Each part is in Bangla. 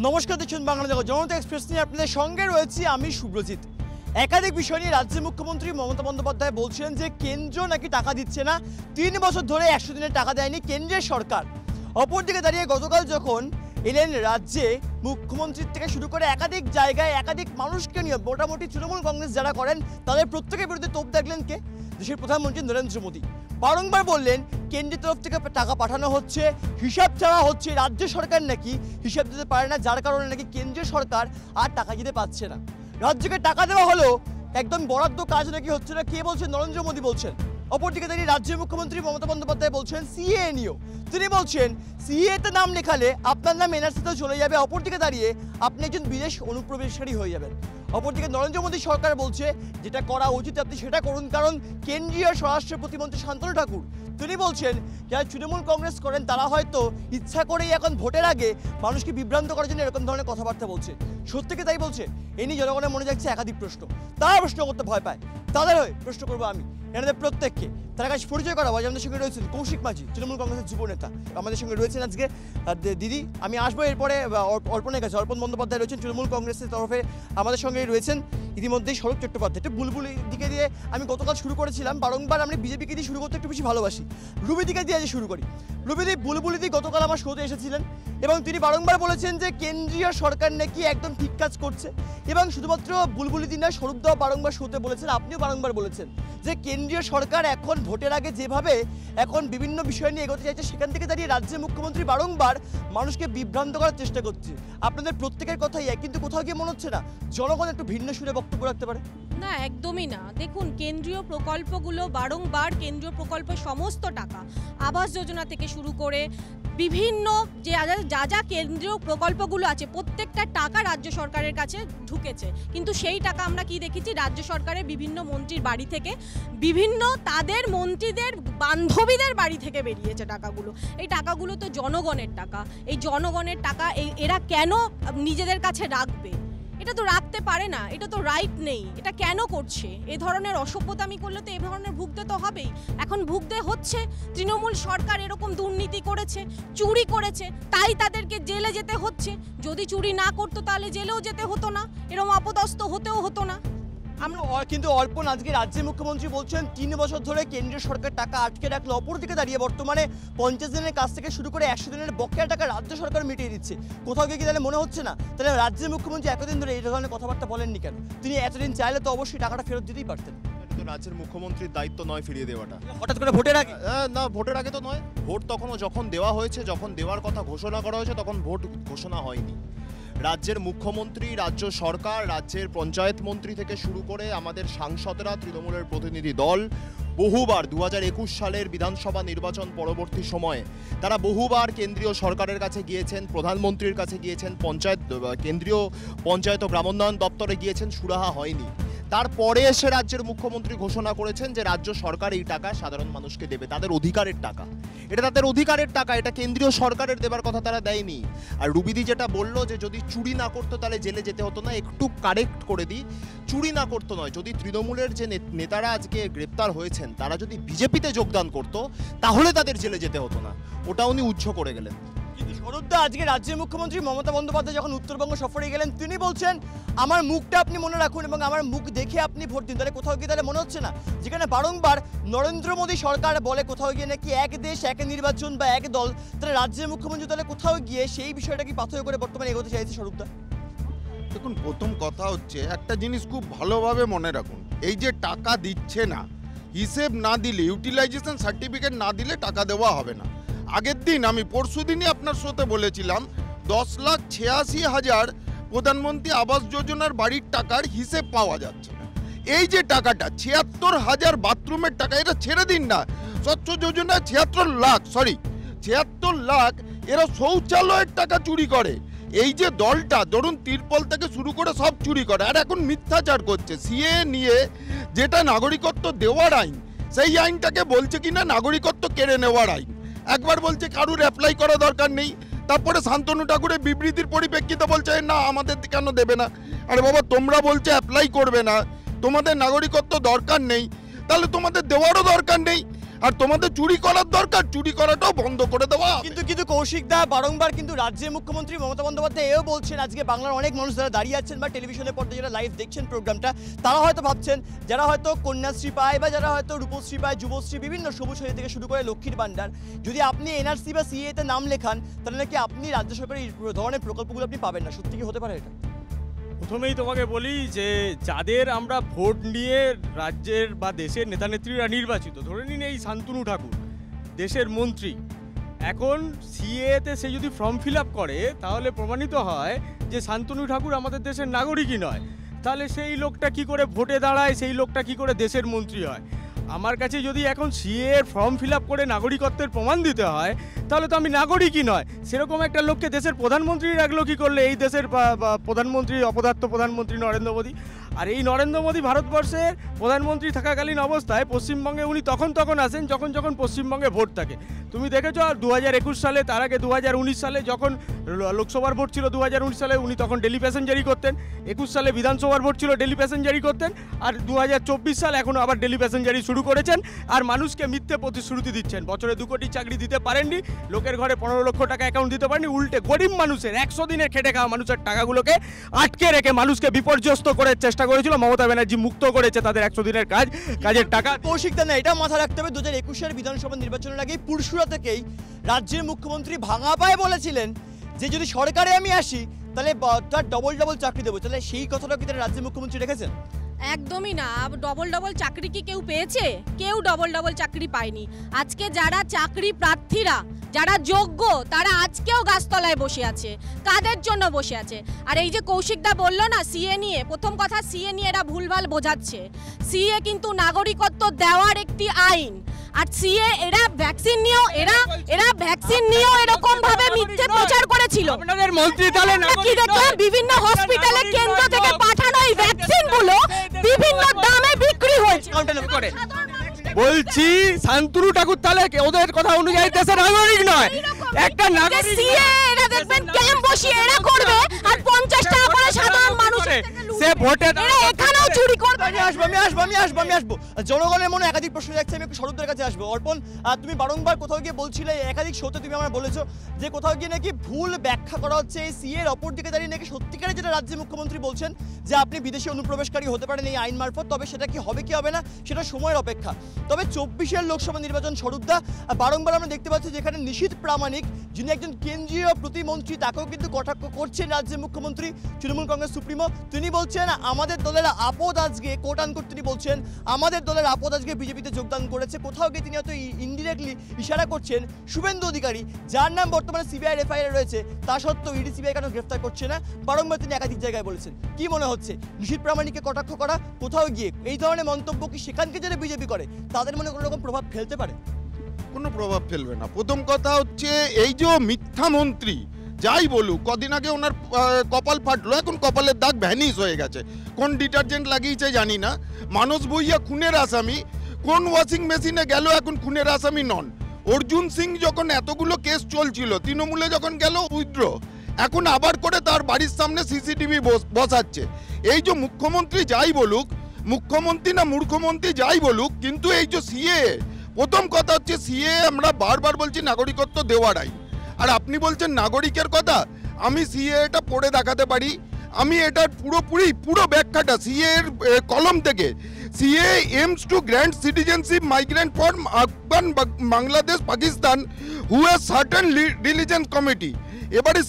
নমস্কার, দেখছেন বাংলা জনতা এক্সপ্রেস নিয়ে আপনাদের সঙ্গে রয়েছি আমি সুব্রজিৎ। একাধিক বিষয় নিয়ে রাজ্যের মুখ্যমন্ত্রী মমতা বন্দ্যোপাধ্যায় বলছেন যে কেন্দ্র নাকি টাকা দিচ্ছে না, 3 বছর ধরে 100 দিনের টাকা দেয়নি কেন্দ্রের সরকার। অপরদিকে দাঁড়িয়ে গতকাল যখন এলেন রাজ্যে, মুখ্যমন্ত্রীর থেকে শুরু করে একাধিক জায়গায় একাধিক মানুষকে নিয়ে মোটামুটি তৃণমূল কংগ্রেস যারা করেন তাদের প্রত্যেকের বিরুদ্ধে তোপ দেখলেন কে? দেশের প্রধানমন্ত্রী নরেন্দ্র মোদী। বারংবার বললেন কেন্দ্রের তরফ থেকে টাকা পাঠানো হচ্ছে, হিসাব চাওয়া হচ্ছে, রাজ্য সরকার নাকি হিসাব দিতে পারে না, যার কারণে নাকি কেন্দ্রীয় সরকার আর টাকা দিতে পারছে না। রাজ্যকে টাকা দেওয়া হলো, একদম বরাদ্দ কাজ নাকি হচ্ছে না। কে বলছেন? নরেন্দ্র মোদী বলছেন। অপরদিকে দাঁড়িয়ে রাজ্যের মুখ্যমন্ত্রী মমতা বন্দ্যোপাধ্যায় বলছেন সিএ নিয়েও, তিনি বলছেন সিএতে নাম লেখালে আপনার নাম এনআরসিতেও চলে যাবে, অপরদিকে দাঁড়িয়ে আপনি একজন বিদেশ অনুপ্রবেশকারী হয়ে যাবেন। অপরদিকে নরেন্দ্র মোদী সরকার বলছে যেটা করা উচিত আপনি সেটা করুন, কারণ কেন্দ্রীয় স্বরাষ্ট্র প্রতিমন্ত্রী শান্তনু ঠাকুর তিনি বলছেন যারা তৃণমূল কংগ্রেস করেন তারা হয়তো ইচ্ছা করেই এখন ভোটের আগে মানুষকে বিভ্রান্ত করার জন্য এরকম ধরনের কথাবার্তা বলছে। সত্যি তাই বলছে? এ নিয়ে জনগণের মনে যাচ্ছে একাধিক প্রশ্ন, তারা প্রশ্ন করতে ভয় পায়। তাদের হয়ে প্রশ্ন করবো আমি এনাদের প্রত্যেককে। তার কাছে পরিচয় করা হয়, আমাদের সঙ্গে রয়েছেন কৌশিক মাঝি, তৃণমূল কংগ্রেসের যুব নেতা, আমাদের সঙ্গে রয়েছেন আজকে দিদি। আমি আসবো এরপরে অর্পণের কাছে। অর্পণ বন্দ্যোপাধ্যায় রয়েছেন তৃণমূল কংগ্রেসের তরফে, আমাদের সঙ্গেই রয়েছেন ইতিমধ্যেই স্বরূপ চট্টোপাধ্যায়। একটু বুলবুলি দিকে দিয়ে আমি গতকাল শুরু করেছিলাম, বারংবার আমরা বিজেপিকে দিয়ে শুরু করতে একটু বেশি ভালোবাসি, রুবি দিকে দিয়ে আজ শুরু করি। রুবিদি বুলবুলি দি গতকাল আমার শোতে এসেছিলেন এবং তিনি বারংবার বলেছেন যে কেন্দ্রীয় সরকার নাকি একদম ঠিক কাজ করছে। এবং শুধুমাত্র বুলবুলি দি না, স্বরূপদাও বারংবার শোতে বলেছেন, আপনিও বারংবার বলেছেন যে কেন্দ্রীয় সরকার এখন ভোটের আগে যেভাবে এখন বিভিন্ন বিষয় নিয়ে এগোতে চাইছে, সেখান থেকে দাঁড়িয়ে রাজ্যের মুখ্যমন্ত্রী বারংবার মানুষকে বিভ্রান্ত করার চেষ্টা করছে। আপনাদের প্রত্যেকের কথাই এক, কিন্তু কোথাও গিয়ে মনে হচ্ছে না জনগণ একটু ভিন্ন সুরে বক্তব্য রাখতে পারে? না, একদমই না। দেখুন, কেন্দ্রীয় প্রকল্পগুলো বারংবার কেন্দ্রীয় প্রকল্পের সমস্ত টাকা, আবাস যোজনা থেকে শুরু করে বিভিন্ন যা যা কেন্দ্রীয় প্রকল্পগুলো আছে প্রত্যেকটা টাকা রাজ্য সরকারের কাছে ঢুকেছে, কিন্তু সেই টাকা আমরা কি দেখেছি, রাজ্য সরকারের বিভিন্ন মন্ত্রীর বাড়ি থেকে, বিভিন্ন তাদের মন্ত্রীদের বান্ধবীদের বাড়ি থেকে বেরিয়েছে টাকাগুলো। এই টাকাগুলো তো জনগণের টাকা, এই জনগণের টাকা এরা কেন নিজেদের কাছে রাখবে? এটা তো রাখতে পারে না, এটা তো রাইট নেই। এটা কেন করছে? এ ধরনের অসভ্যতামি করলে তো এ ধরনের ভুগতে তো হবেই। এখন ভুগতে হচ্ছে। তৃণমূল সরকার এরকম দুর্নীতি করেছে, চুরি করেছে, তাই তাদেরকে জেলে যেতে হচ্ছে। যদি চুরি না করতো তাহলে জেলেও যেতে হতো না, এরকম অপদস্থ হতেও হতো না। আমরা কিন্তু অর্পণ, আজকে রাজ্যের মুখ্যমন্ত্রী বলছেন 3 বছর ধরে কেন্দ্রীয় সরকার টাকা আটকে রাখলো, অপরদিকে দাঁড়িয়ে বর্তমানে 50 দিনের কাছ থেকে শুরু করে 100 দিনের বকেয়া টাকা রাজ্য সরকার মিটিয়ে দিচ্ছে। কোথাও গিয়ে কি তাহলে মনে হচ্ছে না তাহলে রাজ্যের মুখ্যমন্ত্রী এতদিন ধরে এই ধরনের কথাবার্তা বলেননি কেন? তিনি এতদিন চাইলে তো অবশ্যই টাকাটা ফেরত দিতেই পারতেন। রাজ্যের মুখ্যমন্ত্রীর দায়িত্ব নয় ফিরিয়ে দেওয়াটা, হঠাৎ করে ভোটের আগে না, ভোটের আগে তো নয়। ভোট তখনও যখন দেওয়া হয়েছে, যখন দেওয়ার কথা ঘোষণা করা হয়েছে, তখন ভোট ঘোষণা হয়নি। রাজ্যের মুখ্যমন্ত্রী, রাজ্য সরকার, রাজ্যের পঞ্চায়েত মন্ত্রী থেকে শুরু করে আমাদের সাংসদরা, তৃণমূলের প্রতিনিধি দল বহুবার 2021 সালের বিধানসভা নির্বাচন পরবর্তী সময়ে তারা বহুবার কেন্দ্রীয় সরকারের কাছে গিয়েছেন, প্রধানমন্ত্রীর কাছে গিয়েছেন, কেন্দ্রীয় পঞ্চায়েত ও গ্রামোন্নয়ন দপ্তরে গিয়েছেন, সুরাহা হয়নি। তারপরে এসে রাজ্যের মুখ্যমন্ত্রী ঘোষণা করেছেন যে রাজ্য সরকার এই টাকা সাধারণ মানুষকে দেবে, তাদের অধিকারের টাকা, এটা তাদের অধিকারের টাকা, এটা কেন্দ্রীয় সরকারের দেবার কথা তারা দেয়নি। আর রুবিদি যেটা বললো যে যদি চুরি না করতো তাহলে জেলে যেতে হতো না, একটু কারেক্ট করে দিই, চুরি না করতো নয়, যদি তৃণমূলের যে নেতারা আজকে গ্রেপ্তার হয়েছেন তারা যদি বিজেপিতে যোগদান করতো তাহলে তাদের জেলে যেতে হতো না, ওটা উনি উচ্চ করে গেলেন। কিন্তু স্বরূপদা, আজকে রাজ্যের মুখ্যমন্ত্রী মমতা বন্দ্যোপাধ্যায় যখন উত্তরবঙ্গ সফরে গেলেন তিনি বলছেন আমার মুখটা আপনি মনে রাখুন এবং আমার মুখ দেখে আপনি ভোট দিন। তাহলে কোথাও গিয়ে তাহলে মনে হচ্ছে না যেখানে বারংবার নরেন্দ্র মোদী সরকার বলে কোথাও গিয়ে নাকি এক দেশ এক নির্বাচন বা এক দল, তাহলে রাজ্যের মুখ্যমন্ত্রী তাহলে কোথাও গিয়ে সেই বিষয়টা কি পাথর করে বর্তমানে এগোতে চাইছে স্বরূপদা? দেখুন, প্রথম কথা হচ্ছে একটা জিনিস খুব ভালোভাবে মনে রাখুন, এই যে টাকা দিচ্ছে না, হিসেব না দিলে, ইউটিলাইজেশন সার্টিফিকেট না দিলে টাকা দেওয়া হবে না। আগের দিন আমি পরশু দিনই আপনার সাথে বলেছিলাম 10,86,000 প্রধানমন্ত্রী আবাস যোজনার বাড়ির টাকার হিসেব পাওয়া যাচ্ছে না। এই যে টাকাটা 76,000 বাথরুমের টাকা, এটা ছেড়ে দিন না, স্বচ্ছ যোজনা 76 লাখ এরা শৌচালয়ের টাকা চুরি করে। এই যে দলটা ধরুন তিরপল থেকে শুরু করে সব চুরি করে, আর এখন মিথ্যাচার করছে। সিএ নিয়ে যেটা নাগরিকত্ব দেওয়ার আইন, সেই আইনটাকে বলছে কিনা নাগরিকত্ব কেড়ে নেওয়ার আইন। একবার বলছে কারুর অ্যাপ্লাই করা দরকার নেই, তারপরে শান্তনু ঠাকুরের বিবৃতির পরিপ্রেক্ষিতে বলছে না আমাদের কেন দেবে না। আরে বাবা, তোমরা বলছে অ্যাপ্লাই করবে না, তোমাদের নাগরিকত্ব দরকার নেই, তাহলে তোমাদের দেওয়ারও দরকার নেই। আর তোমাদের চুরি করার দরকার, চুরি করাটাও বন্ধ করে দেওয়া হবে। কিন্তু কৌশিক দা বারংবার কিন্তু রাজ্যের মুখ্যমন্ত্রী মমতা বন্দ্যোপাধ্যায় এও বলছেন, আজকে বাংলার অনেক মানুষ যারা দাঁড়িয়ে আছেন বা টেলিভিশনের পর্দায় যারা লাইভ দেখছেন প্রোগ্রামটা, তারা হয়তো ভাবছেন যারা হয়তো কন্যাশ্রী পায় বা যারা হয়তো রূপশ্রী পায়, যুবশ্রী, বিভিন্ন সবুজ সাথী থেকে শুরু করে লক্ষ্মীর ভান্ডার, যদি আপনি এনআরসি বা সিএতে নাম লেখান তাহলে নাকি আপনি রাজ্য সরকারের এই ধরনের প্রকল্পগুলো আপনি পাবেন না। সত্যি কি হতে পারে এটা? প্রথমেই তোমাকে বলি যে যাদের আমরা ভোট নিয়ে রাজ্যের বা দেশের নেতানেত্রীরা নির্বাচিত, ধরে নিন এই শান্তনু ঠাকুর দেশের মন্ত্রী, এখন সিএতে সে যদি ফর্ম ফিল আপ করে তাহলে প্রমাণিত হয় যে শান্তনু ঠাকুর আমাদের দেশের নাগরিকই নয়, তাহলে সেই লোকটা কি করে ভোটে দাঁড়ায়, সেই লোকটা কি করে দেশের মন্ত্রী হয়? আমার কাছে যদি এখন সিএ ফর্ম ফিল আপ করে নাগরিকত্বের প্রমাণ দিতে হয় তাহলে তো আমি নাগরিকই নয়। সেরকম একটা লোককে দেশের প্রধানমন্ত্রী রাখলো কি করলে এই দেশের প্রধানমন্ত্রী, অপদার্থ প্রধানমন্ত্রী নরেন্দ্র মোদী। আর এই নরেন্দ্র মোদী ভারতবর্ষের প্রধানমন্ত্রী থাকাকালীন অবস্থায় পশ্চিমবঙ্গে উনি তখন আসেন যখন পশ্চিমবঙ্গে ভোট থাকে। তুমি দেখেছো 2021 সালে, তার আগে 2019 সালে যখন লোকসভার ভোট ছিল 2019 সালে, উনি তখন ডেলি প্যাসেঞ্জারি করতেন। 21 সালে বিধানসভার ভোট ছিল, ডেলি প্যাসেঞ্জারি করতেন। আর 2024 সাল এখন আবার ডেলি প্যাসেঞ্জারি শুরু করেছেন আর মানুষকে মিথ্যে প্রতিশ্রুতি দিচ্ছেন। বছরে 2 কোটি চাকরি দিতে পারেননি, লোকের ঘরে 15 লক্ষ টাকা অ্যাকাউন্ট দিতে পারেননি, উল্টে গরিব মানুষের 100 দিনের খেটে খাওয়া মানুষের টাকাগুলোকে আটকে রেখে মানুষকে বিপর্যস্ত করার চেষ্টা করেছিল মমতা ব্যানার্জি। মুক্ত করেছে তাদের 100 দিনের কাজের টাকা। কৌশিক দা, না এটা মাথায় রাখতে হবে 2021 বিধানসভা নির্বাচনের আগে পুরসুরা থেকেই রাজ্যের মুখ্যমন্ত্রী ভাঙা পায়ে বলেছিলেন যে যদি সরকারে আমি আসি তাহলে তার ডবল চাকরি দেবো। তাহলে সেই কথাটা কি তারা রাজ্যের মুখ্যমন্ত্রী রেখেছেন? একদমই না। ডবল চাকরি কি কেউ পেয়েছে? কেউ ডবল চাকরি পায়নি। আজকে যারা চাকরি প্রার্থীরা, যারা যোগ্য, তারা আজকেও গাছতলায় বসে আছে। কাদের জন্য বসে আছে? আর এই যে কৌশিকদা বললো না সিএ নিয়ে, প্রথম কথা সিএ নিয়ে এরা ভুলভাল বোঝাচ্ছে। সিএ কিন্তু নাগরিকত্ব দেওয়ার একটি আইন। আর সিএ এরা ভ্যাকসিন নিয়েও এরকম ভাবে মিথ্যে প্রচার করেছিল। আপনাদের মন্ত্রী তাহলে কি দেখলাম বিভিন্ন হসপিটালে কেন্দ্র থেকে পাঠানো এই ভ্যাকসিনগুলো বিভিন্ন দামে বিক্রি হয়েছে। বলছি শান্তনু ঠাকুর তাহলে ওদের কথা অনুযায়ী দেশের নাগরিক নয়, একটা নাগরিক। সিএ এরা দেখবেন ক্যাম্প বসিয়ে এরা করবে আর 50 টাকা করে সাধারণ মানুষ সে ভোটে এখানেও চুরি করবে। আমি আসবো। জনগণের মনে একাধিক প্রশ্ন যাচ্ছে, আমি একটু স্বরূপদের কাছে আসবো। অর্পণ, তুমি বারংবার কোথাও গিয়ে বলছিলে, একাধিক শোতে তুমি আমার বলেছো যে কোথাও গিয়ে নাকি ভুল ব্যাখ্যা করা হচ্ছে এই সিএর অপর দিকে দাঁড়িয়ে নাকি সত্যিকারে যেটা রাজ্যের মুখ্যমন্ত্রী বলছেন যে আপনি বিদেশি অনুপ্রবেশকারী হতে পারেন এই আইন মারফত, তবে সেটা কি হবে কি হবে না সেটা সময়ের অপেক্ষা। তবে 24 লোকসভা নির্বাচন স্বরূপদা বারংবার আমরা দেখতে পাচ্ছি যেখানে নিশীথ প্রামাণিক, যিনি একজন কেন্দ্রীয় প্রতিমন্ত্রী, তাকেও কিন্তু কটাক্ষ করছেন রাজ্যের মুখ্যমন্ত্রী তৃণমূল কংগ্রেস সুপ্রিমো। তিনি বলছেন আমাদের দলের আপদ আজকে, কোট আনকোট তিনি বলছেন আমাদের দলের আপদ আজকে বিজেপিতে যোগদান করেছে। কোথাও গিয়ে তিনি হয়তো ইনডিরেক্টলি ইশারা করছেন শুভেন্দু অধিকারী, যার নাম বর্তমানে সিবিআই এফআইআর রয়েছে, তা সত্ত্বেও ইডি সিবিআই কেন গ্রেফতার করছে না, বারংবার তিনি একাধিক জায়গায় বলেছেন। কি মনে হচ্ছে নিশীথ প্রামাণিককে কটাক্ষ করা কোথাও গিয়ে এই ধরনের মন্তব্য কি সেখানকে যারা বিজেপি করে তাদের মনে কোনো রকম প্রভাব ফেলতে পারে? কোনো প্রভাব ফেলবে না। প্রথম কথা হচ্ছে এই যে মিথ্যা মন্ত্রী যাই বলুক, কদিন আগে ওনার কপাল ফাটলো, এখন কপালের দাগ ভ্যানিশ হয়ে গেছে। কোন ডিটারজেন্ট লাগিয়েছে জানি না। মানস ভুঁইয়া খুনের আসামি, কোন ওয়াশিং মেশিনে গেল এখন খুনের আসামি নন। অর্জুন সিং যখন এতগুলো কেস চলছিল, তৃণমূলে যখন গেল উইথড্র, এখন আবার করে তার বাড়ির সামনে সিসিটিভি বসাচ্ছে। এই যে মুখ্যমন্ত্রী যাই বলুক, মুখ্যমন্ত্রী না মূর্খমন্ত্রী যাই বলুক, কিন্তু এই যে সিএ, প্রথম কথা হচ্ছে সিএ আমরা বারবার বলছি নাগরিকত্ব দেওয়ার আইন, আর আপনি বলছেন নাগরিকের কথা। আমি সিএ এটা পড়ে দেখাতে পারি, আমি এটার পুরো ব্যাখ্যাটা সিএ এর কলম থেকে। CA aims to grant citizenship migrant from Afghan, Bangladesh, Pakistan who has certain religious committee। এবারে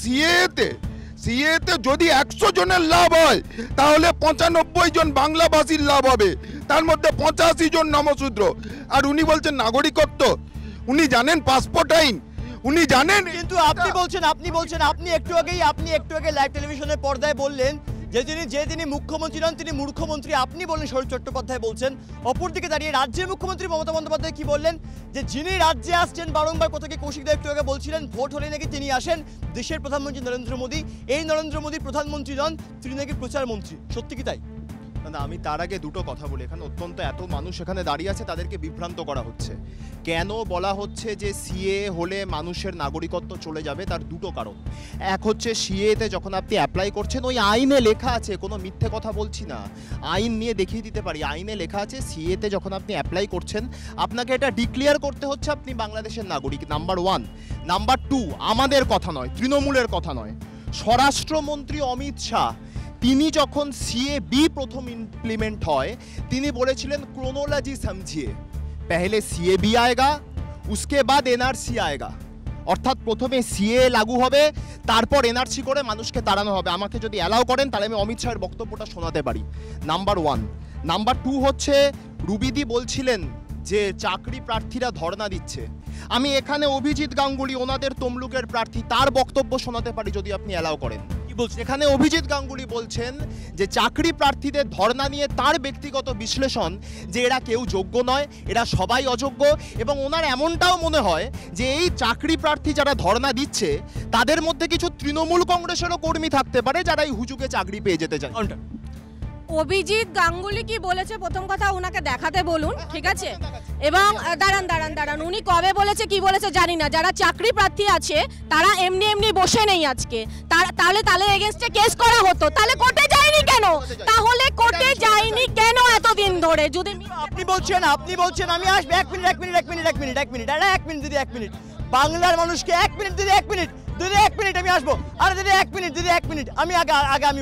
সিএতে যদি 100 জনের লাভ হয় তাহলে 95 জন বাংলাভাষীর লাভ হবে, তার মধ্যে 85 জন নমশূদ্র। আর উনি বলছেন নাগরিকত্ব, উনি জানেন পাসপোর্ট আইন, উনি জানেন। কিন্তু আপনি একটু আগে লাইভ টেলিভিশনের পর্দায় বললেন যে তিনি মুখ্যমন্ত্রী নন, তিনি মূর্খমন্ত্রী। আপনি বললেন শরীর চট্টোপাধ্যায় বলছেন, অপরদিকে দাঁড়িয়ে রাজ্যের মুখ্যমন্ত্রী মমতা বন্দ্যোপাধ্যায় কি বললেন যে যিনি রাজ্যে আসছেন, বারংবার কোথাকে কৌশিকদা একটু আগে বলছিলেন ভোট হলে নাকি তিনি আসেন, দেশের প্রধানমন্ত্রী নরেন্দ্র মোদী। এই নরেন্দ্র মোদী প্রধানমন্ত্রী নন, তিনি নাকি প্রচার মন্ত্রী। সত্যি কি তাই? না আমি তার আগে দুটো কথা বলি। এখানে অত্যন্ত এত মানুষ এখানে দাঁড়িয়ে আছে, তাদেরকে বিভ্রান্ত করা হচ্ছে। কেন বলা হচ্ছে যে সিএ হলে মানুষের নাগরিকত্ব চলে যাবে, তার দুটো কারণ। এক হচ্ছে সিএতে যখন আপনি অ্যাপ্লাই করছেন, ওই আইনে লেখা আছে, কোনো মিথ্যে কথা বলছি না, আইন নিয়ে দেখিয়ে দিতে পারি, আইনে লেখা আছে সিএতে যখন আপনি অ্যাপ্লাই করছেন আপনাকে এটা ডিক্লেয়ার করতে হচ্ছে আপনি বাংলাদেশের নাগরিক, নাম্বার 1। নাম্বার 2, আমাদের কথা নয়, তৃণমূলের কথা নয়, স্বরাষ্ট্রমন্ত্রী অমিত শাহ তিনি যখন সিএ বি প্রথম ইমপ্লিমেন্ট হয় তিনি বলেছিলেন ক্রোনোলজি সমঝিয়ে, পহলে সিএ বি আয়েগা উসকে বাদ এনআরসি আয়েগা, অর্থাৎ প্রথমে সিএ লাগু হবে তারপর এনআরসি করে মানুষকে তাড়ানো হবে। আমাকে যদি অ্যালাউ করেন তাহলে আমি অমিত শাহের বক্তব্যটা শোনাতে পারি, নাম্বার 1। নাম্বার 2 হচ্ছে রুবিদি বলছিলেন যে চাকরি প্রার্থীরা ধর্ণা দিচ্ছে, আমি এখানে অভিজিৎ গাঙ্গুলি ওনাদের তমলুকের প্রার্থী, তার বক্তব্য শোনাতে পারি যদি আপনি অ্যালাউ করেন। কি বলছেন? এখানে অভিজিৎ গাঙ্গুলি বলছেন যে চাকরি প্রার্থীদের ধর্ণা নিয়ে তার ব্যক্তিগত বিশ্লেষণ যে এরা কেউ যোগ্য নয়, এরা সবাই অযোগ্য, এবং ওনার এমনটাও মনে হয় যে এই চাকরি প্রার্থী যারা ধর্ণা দিচ্ছে তাদের মধ্যে কিছু তৃণমূল কংগ্রেসেরও কর্মী থাকতে পারে যারা এই হুজুগে চাকরি পেয়ে যেতে চায়। অভিজিৎ গাঙ্গুলি কি বলেছে প্রথম কথা ওনাকে দেখাতে বলুন, ঠিক আছে? এবং দাঁড়ান উনি কবে বলেছে কি বলেছে জানি না। যারা চাকরি প্রার্থী আছে তারা এমনি বসে নেই আজকে, তাহলে এগেইনস্টে কেস করা হতো, তাহলে কোর্টে যায়নি কেন? তাহলে কোর্টে যায়নি কেন এতদিন ধরে? যদি আপনি বলছেন আমি আসবো, এক মিনিট দিদি, 1 মিনিট বাংলার মানুষকে 1 মিনিট দিদি, 1 মিনিট দিদি, 1 মিনিট আমি আসবো। আরে দিদি 1 মিনিট দিদি, 1 মিনিট আমি আগে আমি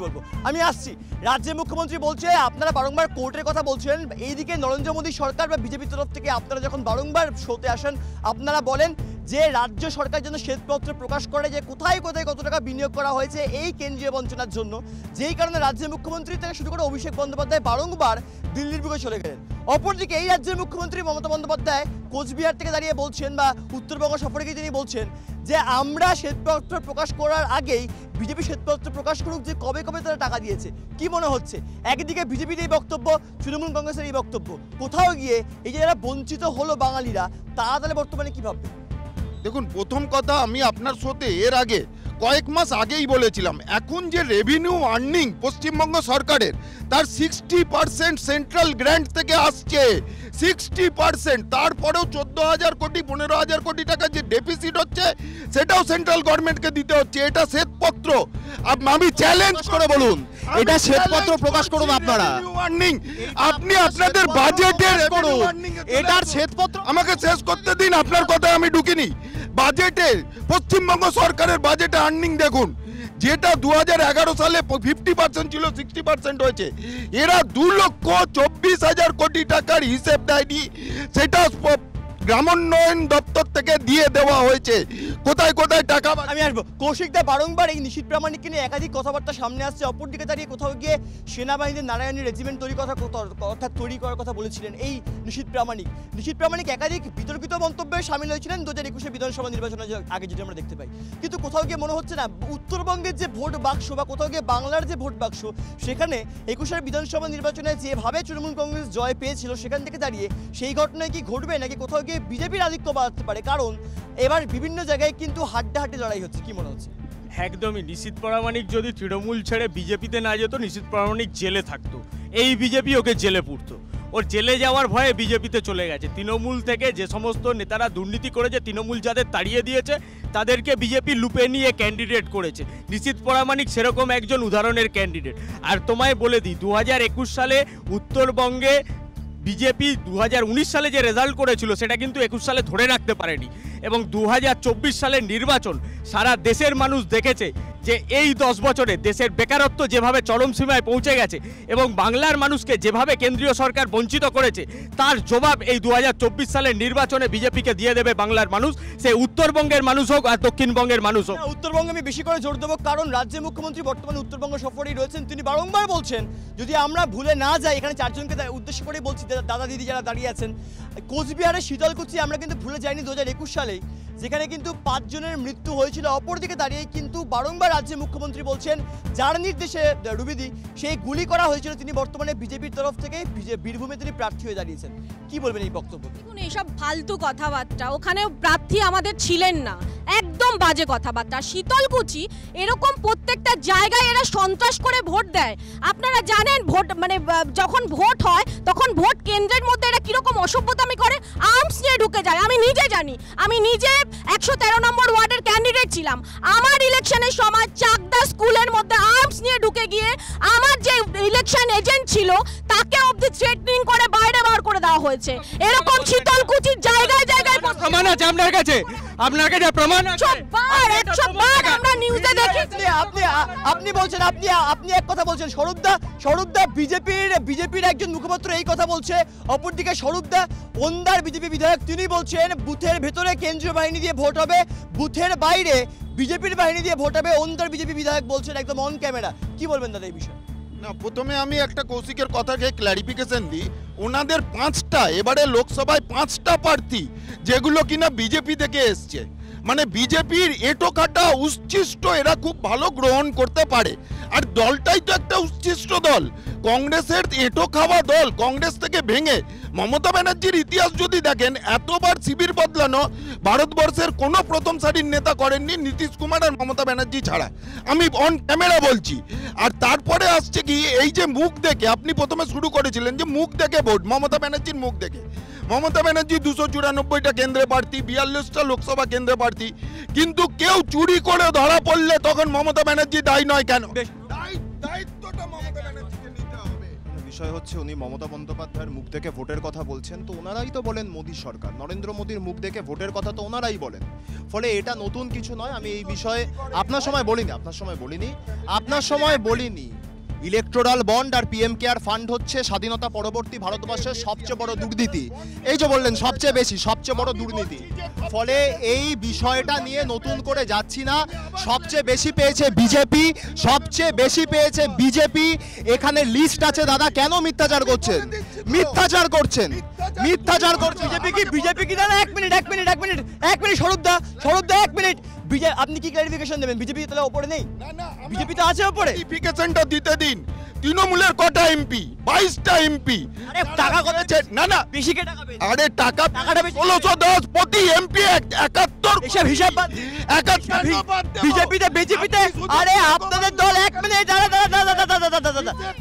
বলবো আমি আসছি। রাজ্যের মুখ্যমন্ত্রী বলছে আপনারা বারংবার কোর্টের কথা বলছেন, এইদিকে নরেন্দ্র মোদী সরকার বা বিজেপির তরফ থেকে আপনারা যখন বারংবার শোতে আসেন আপনারা বলেন যে রাজ্য সরকার যেন শ্বেতপত্র প্রকাশ করে যে কোথায় কত টাকা বিনিয়োগ করা হয়েছে এই কেন্দ্রীয় বঞ্চনার জন্য, যেই কারণে রাজ্যের মুখ্যমন্ত্রী থেকে শুরু করে অভিষেক বন্দ্যোপাধ্যায় বারংবার দিল্লির বুকে চলে গেলেন। অপরদিকে এই রাজ্যের মুখ্যমন্ত্রী মমতা বন্দ্যোপাধ্যায় কোচবিহার থেকে দাঁড়িয়ে বলছেন বা উত্তরবঙ্গ সফরে গিয়ে তিনি বলছেন যে আমরা শ্বেতপত্র প্রকাশ করার আগেই বিজেপি শ্বেতপত্র প্রকাশ করুক যে কবে তারা টাকা দিয়েছে। কি মনে হচ্ছে একদিকে বিজেপির এই বক্তব্য, তৃণমূল কংগ্রেসের এই বক্তব্য, কোথাও গিয়ে এই যে যারা বঞ্চিত হলো বাঙালিরা তারা তাহলে বর্তমানে কি ভাববে? দেখুন, প্রথম কথা আমি আপনার সাথে এর আগে কয়েক মাস আগেই বলেছিলাম, এখন যে রেভিনিউ আর্নিং পশ্চিমবঙ্গ সরকারের তার 60% সেন্ট্রাল গ্র্যান্ট থেকে আসছে, 60%। তারপরেও 14,000 কোটি 15,000 কোটি টাকা যে ডেফিসিট হচ্ছে সেটাও সেন্ট্রাল গভর্নমেন্টকে দিতে হচ্ছে। এটা শ্বেতপত্র, আমি চ্যালেঞ্জ করে বলুন, এটা শ্বেতপত্র প্রকাশ করুন আপনারা, আপনি আপনাদের বাজেটের করুন, এটার শ্বেতপত্র আমাকে শেষ করতে দিন, আপনার কথা আমি ঢুকিনি। বাজেটে পশ্চিমবঙ্গ সরকারের বাজেটে আর্নিং দেখুন, যেটা 2011 সালে 50% ছিল 60% হয়েছে। এরা 2,24,000 কোটি টাকার হিসেব দেয়নি, সেটা গ্রামোন্নয়ন দপ্তর থেকে দিয়ে দেওয়া হয়েছে। কোথায় টাকা? আমি আসবো। কৌশিকদা বারংবার এই নিশীথ প্রামাণিককে নিয়ে একাধিক কথাবার্তা সামনে আসছে, অপরদিকে দাঁড়িয়ে কোথাও গিয়ে সেনাবাহিনীর নারায়ণী রেজিমেন্ট তৈরি করার কথা বলেছিলেন এই নিশীথ প্রামাণিক একাধিক বিতর্কিত মন্তব্যে সামিল হয়েছিলেন 2021 বিধানসভা নির্বাচনের আগে, যেটা আমরা দেখতে পাই। কিন্তু কোথাও গিয়ে মনে হচ্ছে না উত্তরবঙ্গের যে ভোট বাক্স বা কোথাও গিয়ে বাংলার যে ভোট বাক্স, সেখানে 21 বিধানসভা নির্বাচনে যেভাবে তৃণমূল কংগ্রেস জয় পেয়েছিল সেখান থেকে দাঁড়িয়ে সেই ঘটনায় কি ঘটবে, নাকি কোথাও গিয়ে বিজেপির আধিক্য বাড়তে পারে? কারণ এবার বিভিন্ন জায়গায় কিন্তু হাড্ডাহাড্ডি লড়াই হচ্ছে। কি মনে হচ্ছে? একদমই। নিশীথ প্রামাণিক যদি তৃণমূল ছেড়ে বিজেপিতে না যেত, নিশীথ প্রামাণিক জেলে থাকতো, এই বিজেপি ওকে জেলে পুরতো। ওর জেলে যাওয়ার ভয়ে বিজেপিতে চলে গেছে। তৃণমূল থেকে যে সমস্ত নেতারা দুর্নীতি করেছে, তৃণমূল যাদের তাড়িয়ে দিয়েছে তাদেরকে বিজেপি লুপে নিয়ে ক্যান্ডিডেট করেছে। নিশীথ প্রামাণিক সেরকম একজন উদাহরণের ক্যান্ডিডেট। আর তোমায় বলে দিই, 2021 সালে উত্তরবঙ্গে বিজেপি 2019 সালে যে রেজাল্ট করেছিল সেটা কিন্তু 21 সালে ধরে রাখতে পারেনি, এবং 2024 সালের নির্বাচন সারা দেশের মানুষ দেখেছে যে এই 10 বছরে দেশের বেকারত্ব যেভাবে চরম সীমায় পৌঁছে গেছে এবং বাংলার মানুষকে যেভাবে কেন্দ্রীয় সরকার বঞ্চিত করেছে, তার জবাব এই 2024 সালের নির্বাচনে বিজেপিকে দিয়ে দেবে বাংলার মানুষ, সে উত্তরবঙ্গের মানুষ হোক আর দক্ষিণবঙ্গের মানুষ হোক। উত্তরবঙ্গে আমি বেশি করে জোর দেবো, কারণ রাজ্যের মুখ্যমন্ত্রী বর্তমানে উত্তরবঙ্গ সফরেই রয়েছেন। তিনি বারংবার বলছেন যদি আমরা ভুলে না যাই, এখানে 4 জনকে উদ্দেশ্য করেই বলছি, দাদা দিদি যারা দাঁড়িয়ে আছেন, কোচবিহারের শীতলকুচি আমরা কিন্তু ভুলে যাইনি 2021 সালেই, যেখানে কিন্তু 5 জনের মৃত্যু হয়েছিল। অপরদিকে দাঁড়িয়ে কিন্তু বারংবার রাজ্যের মুখ্যমন্ত্রী বলছেন যার নির্দেশে রুবিদি সেই গুলি করা হয়েছিল, তিনি বর্তমানে বিজেপির তরফ থেকে বীরভূমে তিনি প্রার্থী হয়ে দাঁড়িয়েছেন। কি বলবেন এই বক্তব্য? দেখুন, এইসব ফালতু কথাবার্তা, ওখানে প্রার্থী আমাদের ছিলেন না, একদম একদম বাজে কথাবার্তা। শীতলকুচি এরকম প্রত্যেকটা জায়গায় এরা সন্ত্রাস করে ভোট দেয়। আপনারা জানেন ভোট মানে যখন ভোট হয় তখন ভোট কেন্দ্রের মধ্যে এরা কিরকম অসভ্যতামি করে, আর্মস নিয়ে ঢুকে যায়। আমি নিজে জানি, আমি নিজে 113 নম্বর ওয়ার্ডের ক্যান্ডিডেট ছিলাম। আমার ইলেকশনের সময় চাকদা স্কুলের মধ্যে আর্মস নিয়ে ঢুকে গিয়ে আমার যে ইলেকশন এজেন্ট ছিল তাকে অবধি থ্রেটনিং করে বাইরে বার করে দেওয়া হয়েছে। এরকম শীতলকুচির জায়গায় জায়গায় প্রমাণ আছে আপনার কাছে? আপনার কাছে প্রমাণ আছে? 100 বার আমরা নিউজে দেখেছি। আপনি বলছেন, আপনি এক কথা বলছেন, স্বরূপদা বিজেপির একজন মুখপাত্র এই কথা বলছে। অপরদিকে স্বরূপদা ওন্দার বিজেপি বিধায়ক, তিনি বলছেন বুথের ভেতরে কেন্দ্রীয় বাহিনী দিয়ে ভোট হবে, বুথের বাইরে বিজেপির বাহিনী দিয়ে ভোট হবে। ওন্দার বিজেপি বিধায়ক বলছেন একদম অন ক্যামেরা। কি বলবেন দাদা এই বিষয়ে? না, প্রথমে আমি একটা কৌশিকের কথাকে ক্ল্যারিফিকেশন দিই। ওনাদের 5টা এবারে লোকসভায় 5টা প্রার্থী যেগুলো কিনা বিজেপি থেকে এসছে, মানে বিজেপির এটো কাটা উচ্ছিষ্ট এরা খুব ভালো গ্রহণ করতে পারে। আর দলটাই তো একটা উচ্ছিষ্ট দল, কংগ্রেসের এটো খাওয়া দল। কংগ্রেস থেকে ভেঙে মমতা ব্যানার্জির ইতিহাস যদি দেখেন, এতবার শিবির বদলানো ভারতবর্ষের কোনো প্রথম সারির নেতা করেননি, নীতিশ কুমার আর মমতা ব্যানার্জি ছাড়া। আমি অন ক্যামেরা বলছি। আর তারপরে আসছে কি, এই যে মুখ দেখে আপনি প্রথমে শুরু করেছিলেন যে মুখ দেখে ভোট, মমতা ব্যানার্জির মুখ দেখে। মমতা ব্যানার্জি 294টা কেন্দ্রে প্রার্থী, 42টা লোকসভা কেন্দ্রে প্রার্থী, কিন্তু কেউ চুরি করে ধরা পড়লে তখন মমতা ব্যানার্জি দায়ী নয় কেন? দায়িত্বটা মমতা ব্যানার্জিকে নিতে হবে। বিষয় হচ্ছে উনি মমতা বন্দ্যোপাধ্যায়ের মুখ দেখে ভোটের কথা বলছেন, তো ওনারাই তো বলেন মোদী সরকার, নরেন্দ্র মোদীর মুখ দেখে ভোটের কথা তো ওনারাই বলেন। ফলে এটা নতুন কিছু নয়। আমি এই বিষয়ে আপনার সময় বলিনি। ইলেকটোরাল বন্ড আর পিএম কেয়ার ফান্ড হচ্ছে স্বাধীনতা পরবর্তী ভারতবর্ষের সবচেয়ে বড় দুর্নীতি। এই যে বললেন সবচেয়ে বড় দুর্নীতি। ফলে এই বিষয়টা নিয়ে নতুন করে যাচ্ছি না। সবচেয়ে বেশি পেয়েছে বিজেপি। এখানে লিস্ট আছে দাদা। কেন মিথ্যাচার করছেন? বিজেপি কি দাদা? এক মিনিট স্বরূপদা 1 মিনিট। আপনি কি ক্লারিফিকেশন দেবেন? বিজেপি তাহলে উপরে নেই? বিজেপি তো আছে উপরে। ক্লারিফিকেশনটা দিতে দিন। তৃণমূলের কটা এমপি? 22টা এমপি। আরে টাকা কত? না বেশি কে টাকা পেয়েছে? আরে টাকাটা 1610 প্রতি এমপি 71। এসব হিসাব বাদ। বিজেপিতে আরে আপনাদের দল 1 মিনিট।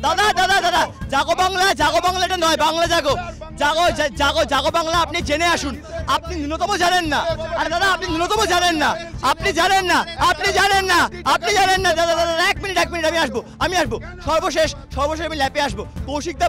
দাদা জাগো বাংলাটা নয়, বাংলা জাগো বাংলা আপনি জেনে আসুন। আপনি ন্যূনতম জানেন না। আরে দাদা আপনি ন্যূনতম জানেন না। আপনি জানেন না দাদা 1 মিনিট আমি আসবো। সর্বশেষ আমি ল্যাপে আসবো। কৌশিকদা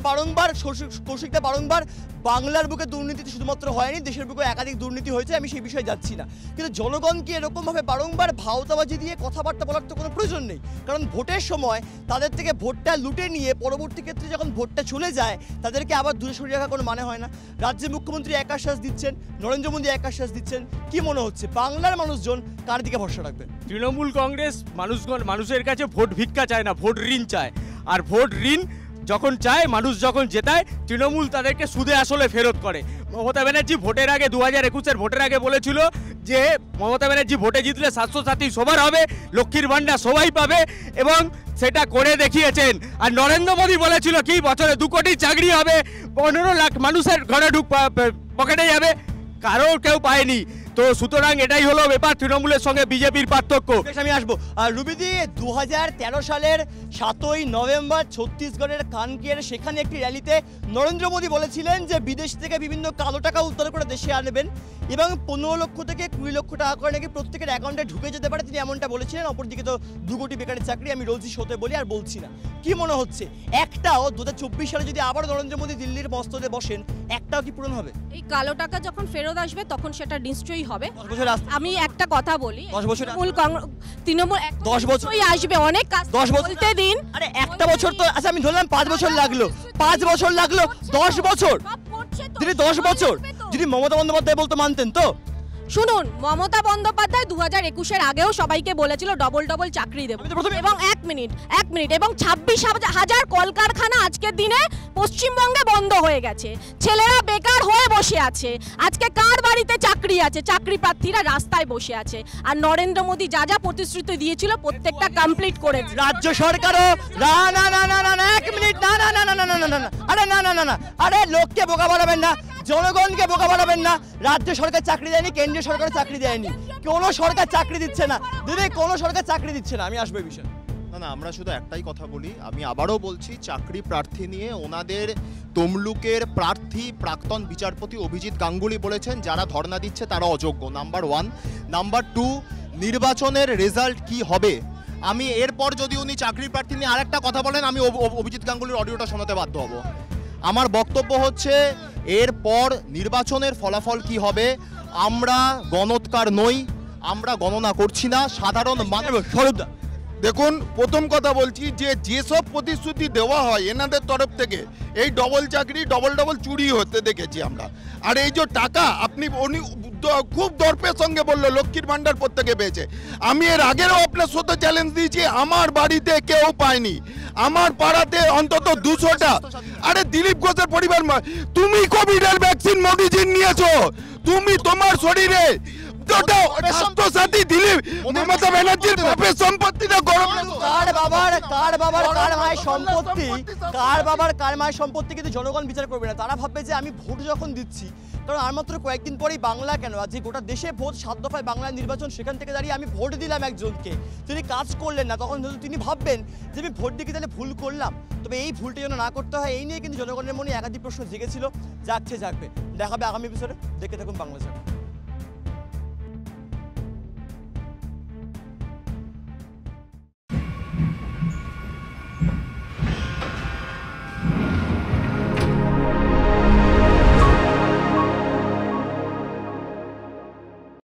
বারংবার বাংলার বুকে দুর্নীতি শুধুমাত্র হয়নি, দেশের বুকে একাধিক দুর্নীতি হয়েছে। আমি সেই বিষয়ে যাচ্ছি না, কিন্তু জনগণকে এরকমভাবে বারংবার ভাওতাবাজি দিয়ে কথাবার্তা বলার তো কোনো প্রয়োজন নেই। কারণ ভোটের সময় তাদের থেকে ভোটটা লুটে নিয়ে পরবর্তী ক্ষেত্রে যখন ভোটটা চলে যায় তাদেরকে আবার দূরে সরিয়ে রাখার কোনো মানে হয় না। রাজ্যের মুখ্যমন্ত্রী এক আশ্বাস দিচ্ছেন, নরেন্দ্র মোদী এক আশ্বাস দিচ্ছেন। কি মনে হচ্ছে বাংলার মানুষজন কার দিকে ভরসা রাখবেন? তৃণমূল কংগ্রেস মানুষের কাছে ভোট ভিক্ষা চায় না, ভোট ঋণ চায়। আর ভোট ঋণ যখন চায়, মানুষ যখন জেতায়, তৃণমূল তাদেরকে সুদে আসলে ফেরত করে। মমতা ব্যানার্জি ভোটের আগে 2021-এর ভোটের আগে বলেছিল যে মমতা ব্যানার্জি ভোটে জিতলে 700 সাথী সবার হবে, লক্ষ্মীর ভান্ডার সবাই পাবে, এবং সেটা করে দেখিয়েছেন। আর নরেন্দ্র মোদী বলেছিল কি বছরে 2 কোটি চাকরি হবে, 15 লাখ মানুষের ঘরে পকেটে যাবে, কেউ পায়নি। তো সুতরাং এটাই হলো ব্যাপার তৃণমূলের সঙ্গে বিজেপির পার্থক্য। আমি আসবো। আর রুবিদি 2013 সালের 7ই নভেম্বর ছত্তিশগড়ের কানকের সেখানে একটি র্যালিতে নরেন্দ্র মোদী বলেছিলেন যে বিদেশ থেকে বিভিন্ন কালো টাকা উদ্ধার করে দেশে আনবেন এবং 15 লক্ষ থেকে 20 লক্ষ টাকা করে নাকি প্রত্যেকের অ্যাকাউন্টে ঢুকে যেতে পারে, তিনি এমনটা বলেছিলেন। অপরদিকে তো 2 কোটি বেকারের চাকরি। আমি রোজই শোতে বলি আর বলছি না। কি মনে হচ্ছে একটাও 2024 সালে যদি আবার নরেন্দ্র মোদী দিল্লির মস্তদে বসেন, একটাও কি পূরণ হবে? এই কালো টাকা যখন ফেরত আসবে তখন সেটা নিশ্চয়ই হবে। 10 বছর আমি একটা কথা বলি, 10 বছর তৃণমূল 10 বছর আসবে, অনেক কাজ 10 বলতে দিন। আরে একটা বছর তো আচ্ছা আমি ধরলাম 5 বছর লাগলো, 10 বছর যদি 10 বছর যদি মমতা বন্দ্যোপাধ্যায় বলতো মানতেন তো? শুনুন, মমতা বন্দ্যোপাধ্যায় 2021-এর আগেও সবাইকে বলেছিল ডবল চাকরি দেব, এবং 1 মিনিট এবং 26,000 কলকারখানা আজকের দিনে পশ্চিমবঙ্গে বন্ধ হয়ে গেছে। ছেলেরা বেকার হয়ে বসে আছে। আজকে কার বাড়িতে চাকরি আছে? চাকরি প্রার্থীরা রাস্তায় বসে আছে। আর নরেন্দ্র মোদী যা প্রতিশ্রুতি দিয়েছিল প্রত্যেকটা কমপ্লিট করেছে। রাজ্য সরকারও না 1 মিনিট আরে লোককে বোকা বানাবেন না। জনগণকে বোকা বানাবেন না। রাজ্য সরকার চাকরি দেয়নি, কেন্দ্রীয় সরকার চাকরি দেয়নি, কোনো সরকার চাকরি দিচ্ছে না দিদি, কোনো সরকার চাকরি দিচ্ছে না। আমি আসবো এই বিষয়ে। না না, আমরা শুধু একটাই কথা বলি, আমি আবারও বলছি, চাকরি প্রার্থী নিয়ে ওনাদের তমলুকের প্রার্থী প্রাক্তন বিচারপতি অভিজিৎ গাঙ্গুলি বলেছেন যারা ধর্ণা দিচ্ছে তারা অযোগ্য, নাম্বার 1। নাম্বার 2, নির্বাচনের রেজাল্ট কি হবে, আমি এরপর যদি উনি চাকরি প্রার্থী নিয়ে আরেকটা কথা বলেন আমি অভিজিৎ গাঙ্গুলির অডিওটা শোনাতে বাধ্য হব। আমার বক্তব্য হচ্ছে এরপর নির্বাচনের ফলাফল কি হবে, আমরা গণৎকার নই, আমরা গণনা করছি না, সাধারণ মানুষ। স্বরূপদা, দেখুন, প্রথম কথা বলছি যে যেসব প্রতিশ্রুতি দেওয়া হয় এনাদের তরফ থেকে, এই ডবল চাকরি ডবল চুরি হতে দেখেছি আমরা। আর এই যে টাকা আপনি উনি খুব দর্পের সঙ্গে বললো লক্ষ্মীর ভান্ডার প্রত্যেকে পেয়েছে। আমি এর আগেরও আপনার সাথে চ্যালেঞ্জ দিয়েছি, আমার বাড়িতে কেউ পায়নি, আমার পাড়াতে অন্তত 200টা। আরে দিলীপ ঘোষের পরিবার, তুমি কোভিডের ভ্যাকসিন মোদিজি নিয়েছো, তুমি তোমার শরীরে স্বাস্থ্যসাথী দিলীপ মমতা ব্যানার্জির বাপের সম্পত্তিটা গরম। কার মায়ের সম্পত্তি কিন্তু জনগণ বিচার করবে না। তারা ভাববে যে আমি ভোট যখন দিচ্ছি, কারণ আর মাত্র কয়েকদিন পরেই বাংলা কেন আজকে গোটা দেশে ভোট, 7 দফায় বাংলার নির্বাচন, সেখান থেকে দাঁড়িয়ে আমি ভোট দিলাম একজনকে, তিনি কাজ করলেন না, তখন তিনি ভাববেন যে আমি ভোট দিয়ে তাহলে ভুল করলাম। তবে এই ভুলটা যেন না করতে হয়, এই নিয়ে কিন্তু জনগণের মনে একাধিক প্রশ্ন জেগেছিল, জাগছে, জাগবে। দেখাবে আগামী এপিসোডে, দেখে থাকুন বাংলা।